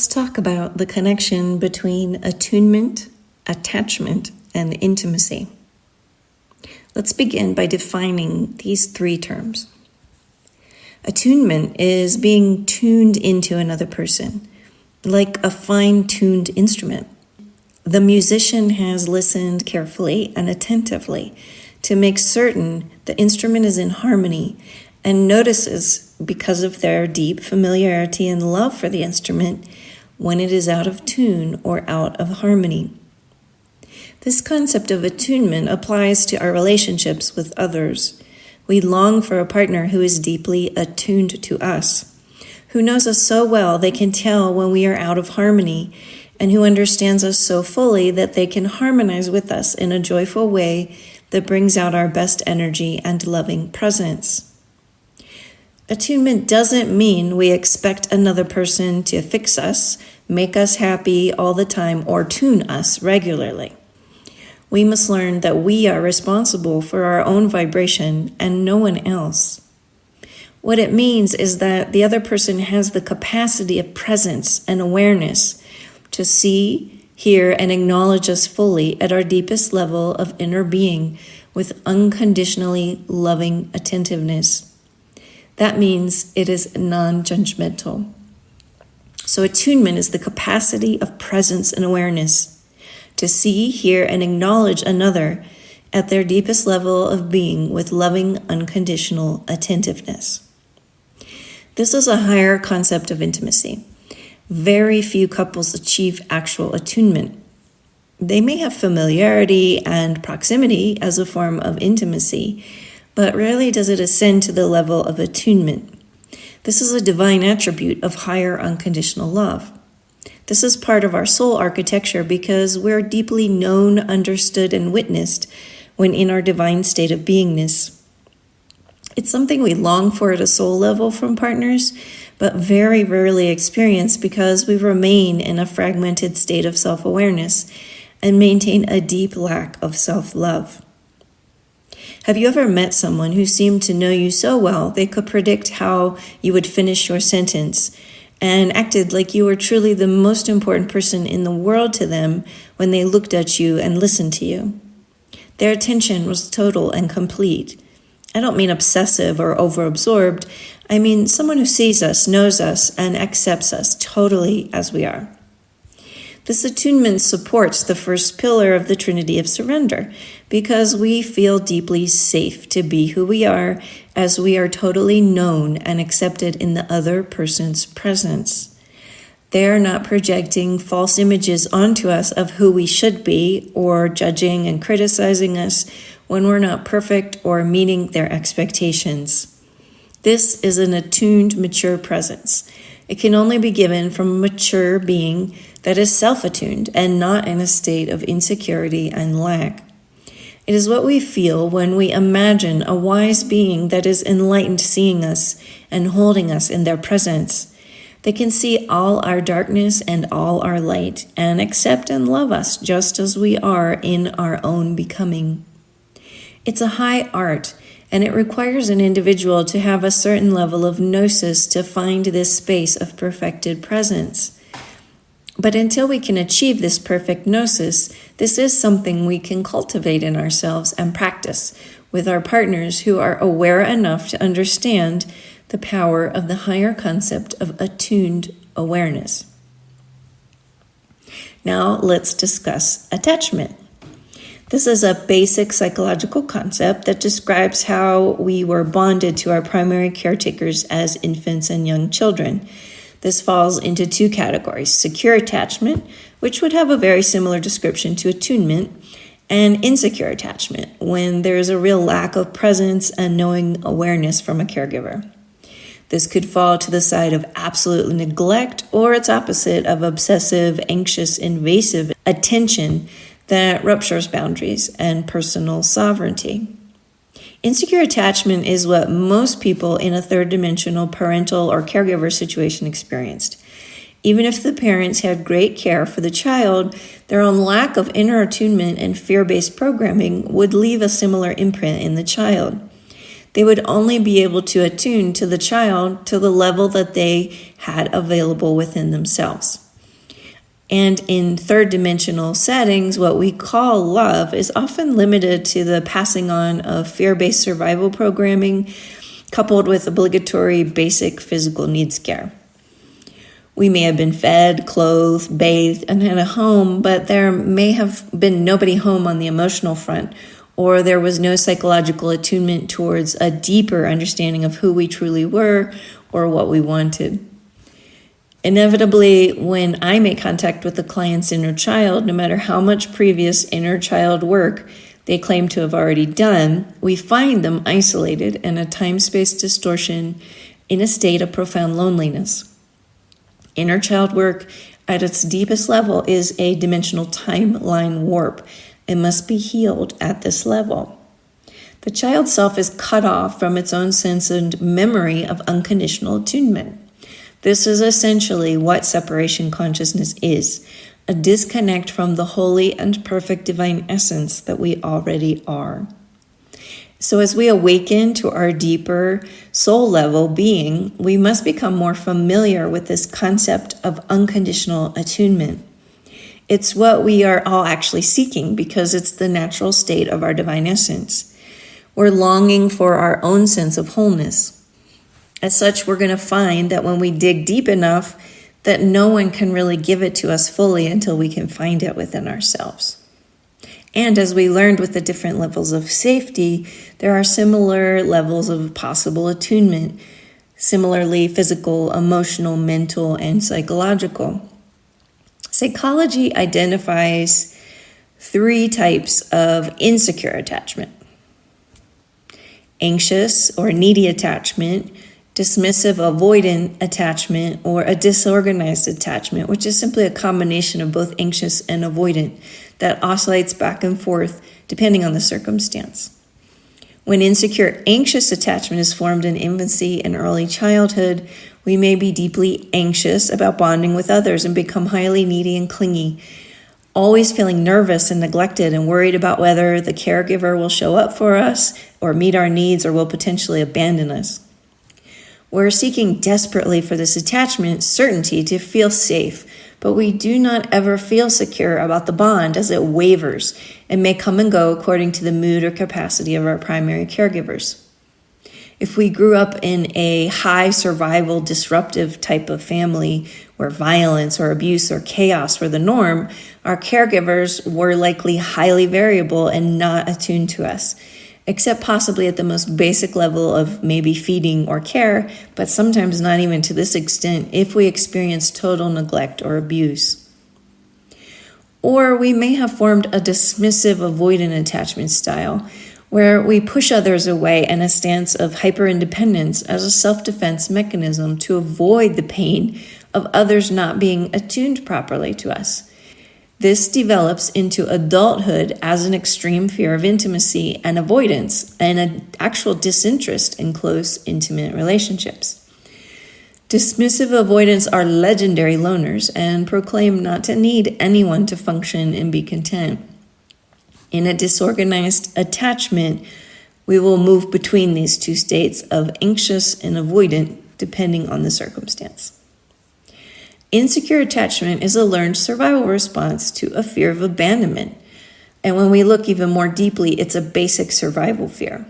Let's talk about the connection between attunement, attachment, and intimacy. Let's begin by defining these three terms. Attunement is being tuned into another person, like a fine-tuned instrument. The musician has listened carefully and attentively to make certain the instrument is in harmony and notices, because of their deep familiarity and love for the instrument, when it is out of tune or out of harmony. This concept of attunement applies to our relationships with others. We long for a partner who is deeply attuned to us, who knows us so well they can tell when we are out of harmony, and who understands us so fully that they can harmonize with us in a joyful way that brings out our best energy and loving presence. Attunement doesn't mean we expect another person to fix us, make us happy all the time, or tune us regularly. We must learn that we are responsible for our own vibration and no one else. What it means is that the other person has the capacity of presence and awareness to see, hear, and acknowledge us fully at our deepest level of inner being with unconditionally loving attentiveness. That means it is non-judgmental. So attunement is the capacity of presence and awareness to see, hear, and acknowledge another at their deepest level of being with loving, unconditional attentiveness. This is a higher concept of intimacy. Very few couples achieve actual attunement. They may have familiarity and proximity as a form of intimacy, but rarely does it ascend to the level of attunement. This is a divine attribute of higher unconditional love. This is part of our soul architecture because we're deeply known, understood, and witnessed when in our divine state of beingness. It's something we long for at a soul level from partners, but very rarely experience because we remain in a fragmented state of self-awareness and maintain a deep lack of self-love. Have you ever met someone who seemed to know you so well they could predict how you would finish your sentence and acted like you were truly the most important person in the world to them when they looked at you and listened to you? Their attention was total and complete. I don't mean obsessive or overabsorbed. I mean someone who sees us, knows us, and accepts us totally as we are. This attunement supports the first pillar of the Trinity of surrender because we feel deeply safe to be who we are as we are totally known and accepted in the other person's presence. They are not projecting false images onto us of who we should be or judging and criticizing us when we're not perfect or meeting their expectations. This is an attuned, mature presence. It can only be given from a mature being that is self-attuned and not in a state of insecurity and lack. It is what we feel when we imagine a wise being that is enlightened seeing us and holding us in their presence. They can see all our darkness and all our light and accept and love us just as we are in our own becoming. It's a high art, and it requires an individual to have a certain level of gnosis to find this space of perfected presence. But until we can achieve this perfect gnosis, this is something we can cultivate in ourselves and practice with our partners who are aware enough to understand the power of the higher concept of attuned awareness. Now let's discuss attachment. This is a basic psychological concept that describes how we were bonded to our primary caretakers as infants and young children. This falls into two categories: secure attachment, which would have a very similar description to attunement, and insecure attachment, when there is a real lack of presence and knowing awareness from a caregiver. This could fall to the side of absolute neglect or its opposite of obsessive, anxious, invasive attention that ruptures boundaries and personal sovereignty. Insecure attachment is what most people in a third-dimensional parental or caregiver situation experienced. Even if the parents had great care for the child, their own lack of inner attunement and fear-based programming would leave a similar imprint in the child. They would only be able to attune to the child to the level that they had available within themselves. And in third dimensional settings, what we call love is often limited to the passing on of fear-based survival programming coupled with obligatory basic physical needs care. We may have been fed, clothed, bathed, and had a home, but there may have been nobody home on the emotional front, or there was no psychological attunement towards a deeper understanding of who we truly were or what we wanted. Inevitably, when I make contact with the client's inner child, no matter how much previous inner child work they claim to have already done, we find them isolated in a time-space distortion in a state of profound loneliness. Inner child work at its deepest level is a dimensional timeline warp and must be healed at this level. The child self is cut off from its own sense and memory of unconditional attunement. This is essentially what separation consciousness is, a disconnect from the holy and perfect divine essence that we already are. So as we awaken to our deeper soul level being, we must become more familiar with this concept of unconditional attunement. It's what we are all actually seeking because it's the natural state of our divine essence. We're longing for our own sense of wholeness. As such, we're going to find that when we dig deep enough, that no one can really give it to us fully until we can find it within ourselves. And as we learned with the different levels of safety, there are similar levels of possible attunement, similarly physical, emotional, mental, and psychological. Psychology identifies 3 types of insecure attachment: anxious or needy attachment, dismissive avoidant attachment, or a disorganized attachment, which is simply a combination of both anxious and avoidant that oscillates back and forth depending on the circumstance. When insecure anxious attachment is formed in infancy and early childhood, we may be deeply anxious about bonding with others and become highly needy and clingy, always feeling nervous and neglected and worried about whether the caregiver will show up for us or meet our needs or will potentially abandon us. We're seeking desperately for this attachment certainty to feel safe, but we do not ever feel secure about the bond as it wavers and may come and go according to the mood or capacity of our primary caregivers. If we grew up in a high survival disruptive type of family where violence or abuse or chaos were the norm, our caregivers were likely highly variable and not attuned to us, except possibly at the most basic level of maybe feeding or care, but sometimes not even to this extent if we experience total neglect or abuse. Or we may have formed a dismissive avoidant attachment style, where we push others away in a stance of hyper-independence as a self-defense mechanism to avoid the pain of others not being attuned properly to us. This develops into adulthood as an extreme fear of intimacy and avoidance and an actual disinterest in close, intimate relationships. Dismissive avoidants are legendary loners and proclaim not to need anyone to function and be content. In a disorganized attachment, we will move between these 2 states of anxious and avoidant depending on the circumstance. Insecure attachment is a learned survival response to a fear of abandonment. And when we look even more deeply, it's a basic survival fear.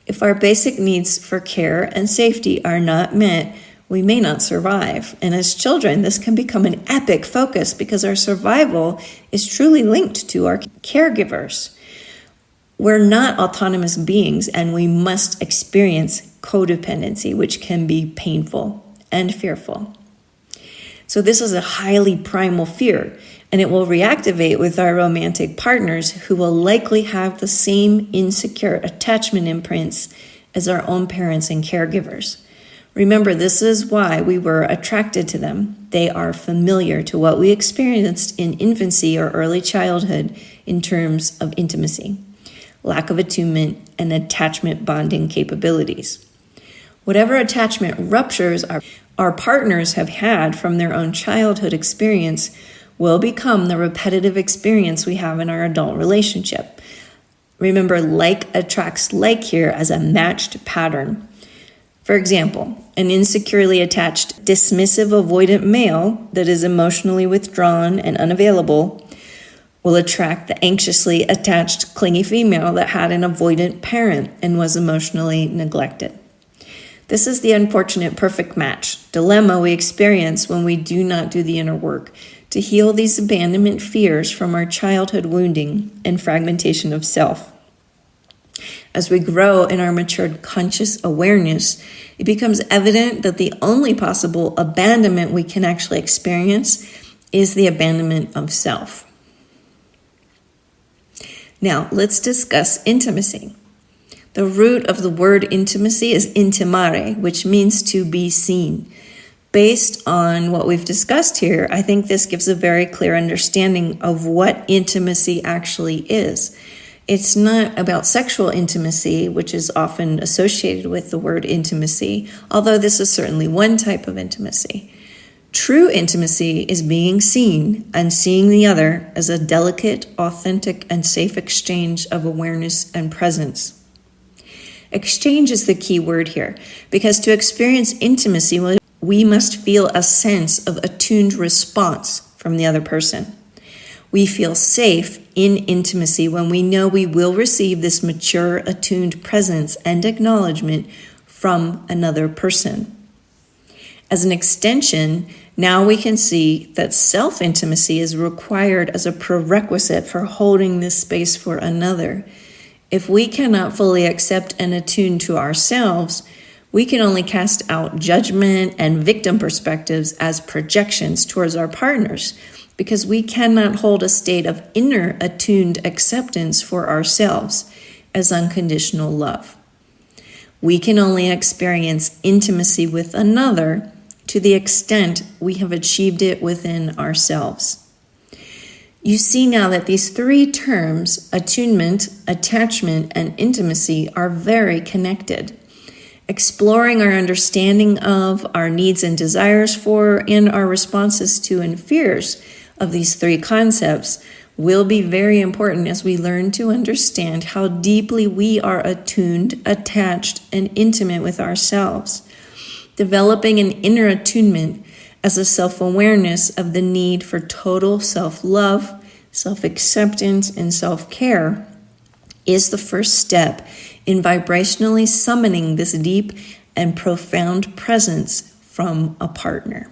If our basic needs for care and safety are not met, we may not survive. And as children, this can become an epic focus because our survival is truly linked to our caregivers. We're not autonomous beings, and we must experience codependency, which can be painful and fearful. So this is a highly primal fear, and it will reactivate with our romantic partners who will likely have the same insecure attachment imprints as our own parents and caregivers. Remember, this is why we were attracted to them. They are familiar to what we experienced in infancy or early childhood in terms of intimacy, lack of attunement, and attachment bonding capabilities. Whatever attachment ruptures our partners have had from their own childhood experience will become the repetitive experience we have in our adult relationship. Remember, like attracts like here as a matched pattern. For example, an insecurely attached, dismissive, avoidant male that is emotionally withdrawn and unavailable will attract the anxiously attached, clingy female that had an avoidant parent and was emotionally neglected. This is the unfortunate perfect match dilemma we experience when we do not do the inner work to heal these abandonment fears from our childhood wounding and fragmentation of self. As we grow in our matured conscious awareness, it becomes evident that the only possible abandonment we can actually experience is the abandonment of self. Now, let's discuss intimacy. The root of the word intimacy is intimare, which means to be seen. Based on what we've discussed here, I think this gives a very clear understanding of what intimacy actually is. It's not about sexual intimacy, which is often associated with the word intimacy, although this is certainly one type of intimacy. True intimacy is being seen and seeing the other as a delicate, authentic, and safe exchange of awareness and presence. Exchange is the key word here, because to experience intimacy, we must feel a sense of attuned response from the other person. We feel safe in intimacy when we know we will receive this mature, attuned presence and acknowledgement from another person. As an extension, now we can see that self-intimacy is required as a prerequisite for holding this space for another. If we cannot fully accept and attune to ourselves, we can only cast out judgment and victim perspectives as projections towards our partners, because we cannot hold a state of inner attuned acceptance for ourselves as unconditional love. We can only experience intimacy with another to the extent we have achieved it within ourselves. You see now that these three terms, attunement, attachment, and intimacy, are very connected. Exploring our understanding of, our needs and desires for, and our responses to and fears of these three concepts will be very important as we learn to understand how deeply we are attuned, attached, and intimate with ourselves. Developing an inner attunement as a self-awareness of the need for total self-love, self-acceptance, and self-care is the first step in vibrationally summoning this deep and profound presence from a partner.